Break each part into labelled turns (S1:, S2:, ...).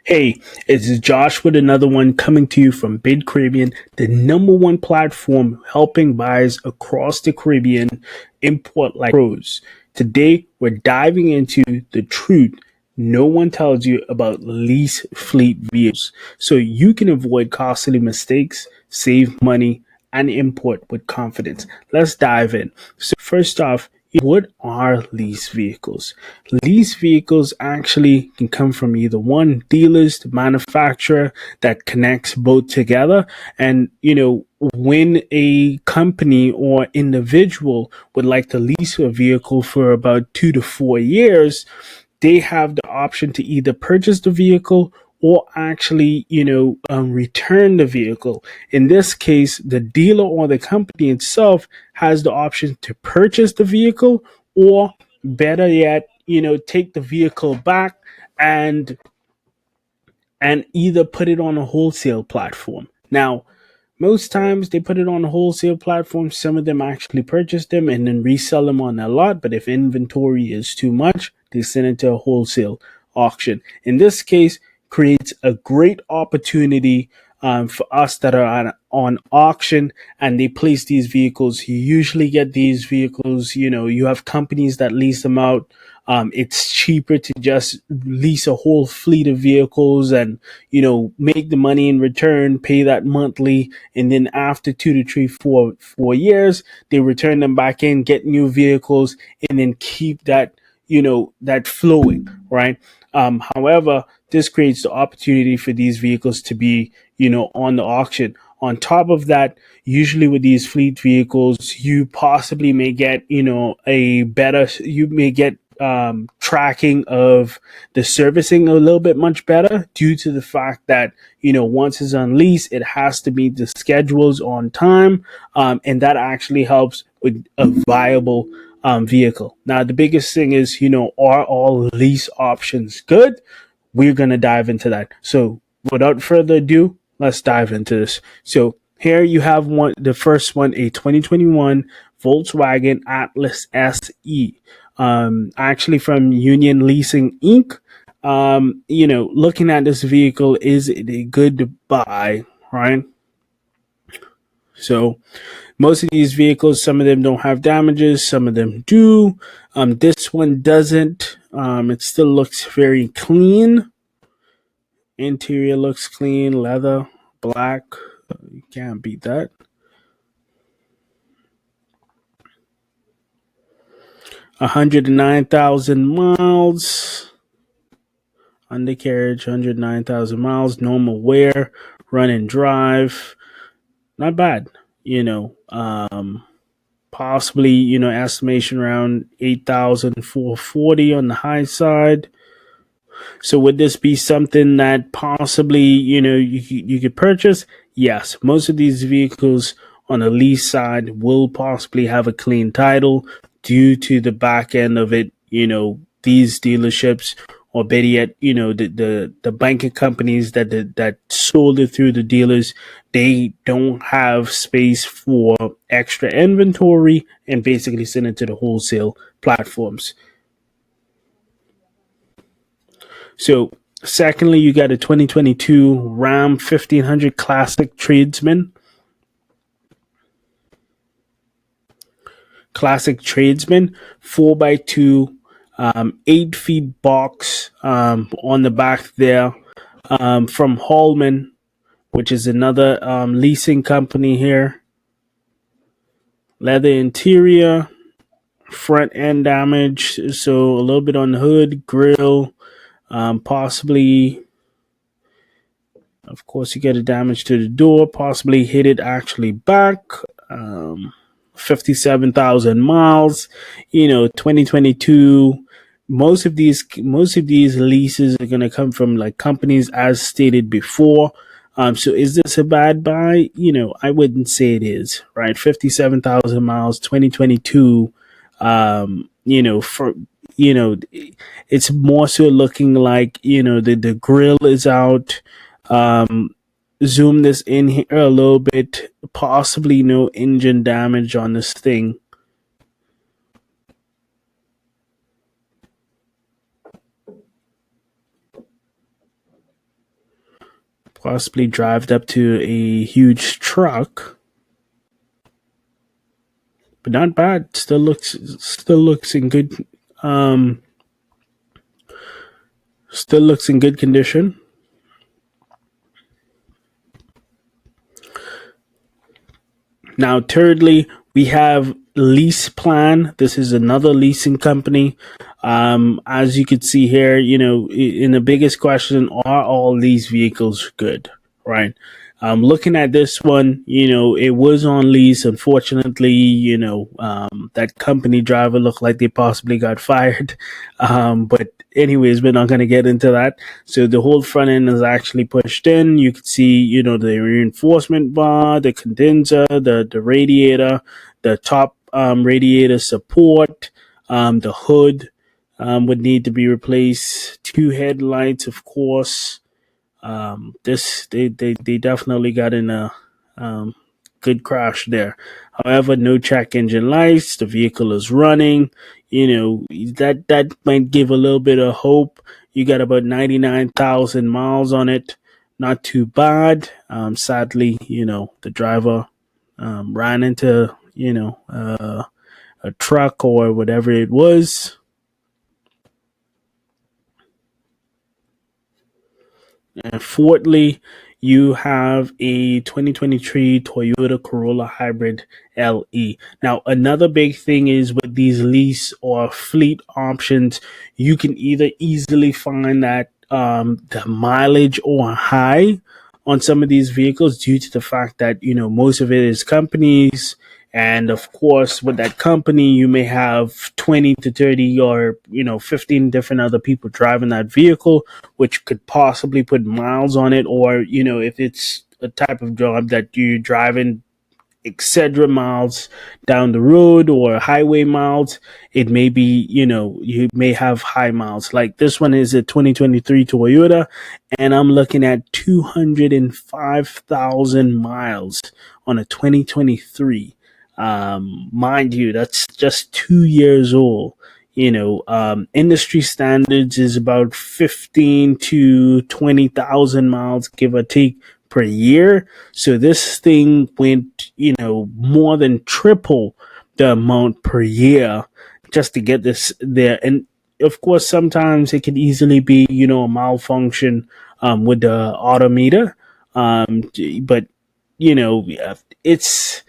S1: Hey, it's Josh with another one coming to you from Bid Caribbean, the number one platform helping buyers across the Caribbean import like pros. Today, we're diving into the truth no one tells you about lease fleet vehicles so you can avoid costly mistakes, save money, and import with confidence. Let's dive in. So, first off, what are lease vehicles? Lease vehicles actually can come from either one dealers to manufacturer that connects both together. And, when a company or individual would like to lease a vehicle for about 2 to 4 years, they have the option to either purchase the vehicle or actually, return the vehicle. In this case, the dealer or the company itself has the option to purchase the vehicle or better yet, take the vehicle back and either put it on a wholesale platform. Now, most times they put it on a wholesale platform. Some of them actually purchase them and then resell them on a lot. But if inventory is too much, they send it to a wholesale auction. In this case, creates a great opportunity for us that are on auction and they place these vehicles. You usually get these vehicles, you have companies that lease them out. It's cheaper to just lease a whole fleet of vehicles and, make the money in return, pay that monthly. And then after 2 to 3, 4 years, they return them back in, get new vehicles, and then keep that, that flowing, right? However, this creates the opportunity for these vehicles to be, on the auction. On top of that, usually with these fleet vehicles, you possibly may get, you may get tracking of the servicing a little bit much better due to the fact that, once it's on lease, it has to meet the schedules on time. And that actually helps with a viable vehicle. Now, the biggest thing is, are all lease options good? We're going to dive into that. So without further ado, let's dive into this. So here you have the first one, a 2021 Volkswagen Atlas SE, actually from Union Leasing Inc. Looking at this vehicle, is it a good buy, right? So most of these vehicles, some of them don't have damages, some of them do. This one doesn't. It still looks very clean. Interior looks clean, leather, black. You can't beat that. 109,000 miles. Undercarriage, 109,000 miles. Normal wear, run and drive. Not bad. Possibly, estimation around 8,440 on the high side. So would this be something that possibly, you could purchase? Yes. Most of these vehicles on the lease side will possibly have a clean title due to the back end of it. These dealerships, or better yet, the banking companies that sold it through the dealers, they don't have space for extra inventory and basically send it to the wholesale platforms. So, secondly, you got a 2022 Ram 1500 Classic Tradesman. Classic Tradesman, 4x2, 8 feet box on the back there, from Hallman, which is another leasing company here. Leather interior, front end damage, so a little bit on the hood, grill, possibly. Of course, you get a damage to the door, possibly hit it actually back. 57,000 miles, 2022. Most of these leases are going to come from like companies as stated before. So is this a bad buy? I wouldn't say it is, right? 57,000 miles, 2022. For it's more so looking like, the grill is out. Um, Zoom this in here a little bit. Possibly no engine damage on this thing. possibly drive up to a huge truck, but not bad. Still looks in good um still looks in good condition. Now, thirdly, we have Lease Plan. This is another leasing company. As you can see here, in the biggest question, are all these vehicles good? Right. Looking at this one, it was on lease. Unfortunately, that company driver looked like they possibly got fired. But anyways, we're not going to get into that. So the whole front end is actually pushed in. You can see, the reinforcement bar, the condenser, the radiator, the top radiator support, the hood would need to be replaced. Two headlights, of course. This they definitely got in a um, good crash there. However, no check engine lights. The vehicle is running. That might give a little bit of hope. You got about 99,000 miles on it. Not too bad. Sadly, the driver ran into a truck or whatever it was. And fourthly, you have a 2023 Toyota Corolla Hybrid LE. Now, another big thing is with these lease or fleet options, you can either easily find that the mileage or high on some of these vehicles due to the fact that, most of it is companies. And of course, with that company, you may have 20 to 30 or, 15 different other people driving that vehicle, which could possibly put miles on it. Or, if it's a type of job that you're driving etc. miles down the road or highway miles, it may be, you may have high miles. Like this one is a 2023 Toyota, and I'm looking at 205,000 miles on a 2023. Mind you, that's just 2 years old. Industry standards is about 15 to 20,000 miles, give or take, per year. So this thing went, more than triple the amount per year just to get this there. And of course, sometimes it can easily be, a malfunction with the odometer. But yeah, it's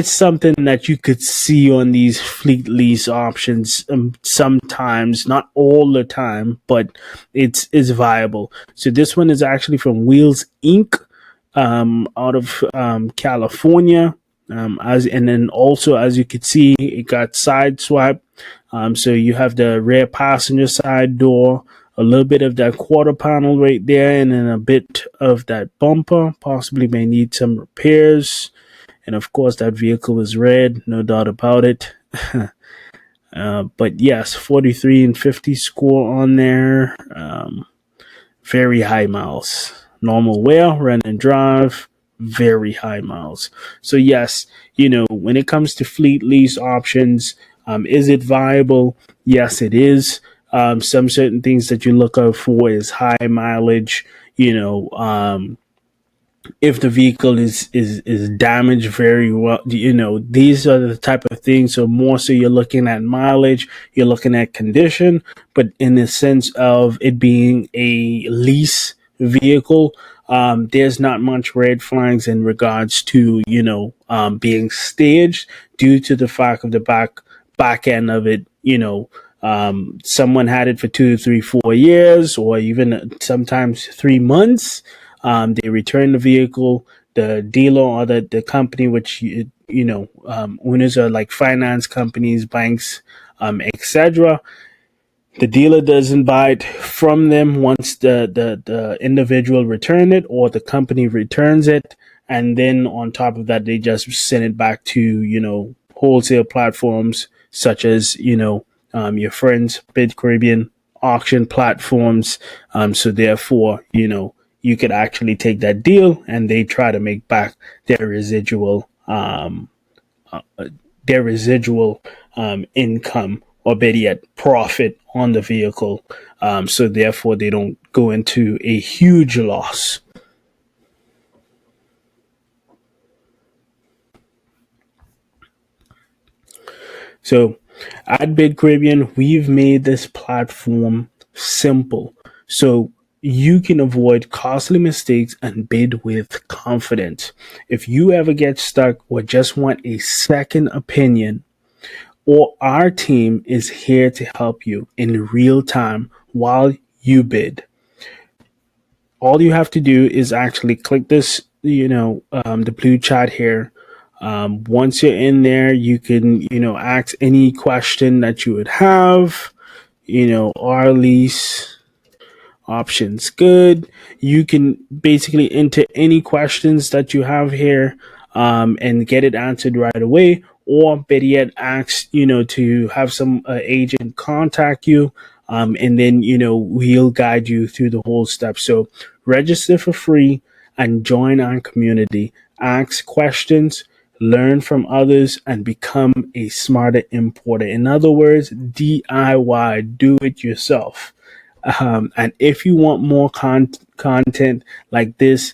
S1: something that you could see on these fleet lease options sometimes, not all the time, but it's viable. So this one is actually from Wheels Inc. Out of California. And then also, as you can see, it got side swipe. So you have the rear passenger side door, a little bit of that quarter panel right there, and then a bit of that bumper. Possibly may need some repairs. And of course, that vehicle is red, no doubt about it. But yes, 43 and 50 score on there. Very high miles. Normal wear, run and drive, very high miles. So yes, when it comes to fleet lease options, is it viable? Yes, it is. Some certain things that you look out for is high mileage. If the vehicle is damaged very well, these are the type of things. So more so you're looking at mileage, you're looking at condition, but in the sense of it being a lease vehicle, there's not much red flags in regards to being staged due to the fact of the back end of it. Someone had it for 2, 3, 4 years, or even sometimes 3 months. They return the vehicle. The dealer or the company, which owners are like finance companies, banks, etc. The dealer doesn't buy it from them once the individual return it, or the company returns it, and then on top of that, they just send it back to wholesale platforms such as your friends, Bid Caribbean, auction platforms. So therefore, you could actually take that deal and they try to make back their residual income, or better yet, profit on the vehicle. So therefore, they don't go into a huge loss. So at Bid Caribbean, we've made this platform simple so you can avoid costly mistakes and bid with confidence. If you ever get stuck or just want a second opinion, or our team is here to help you in real time while you bid. All you have to do is actually click this, the blue chat here. Once you're in there, you can, ask any question that you would have. Our lease options good. You can basically enter any questions that you have here, and get it answered right away, or better yet, ask to have some agent contact you, and then we'll guide you through the whole step. So register for free and join our community. Ask questions, learn from others, and become a smarter importer. In other words, DIY, do it yourself. And if you want more content like this,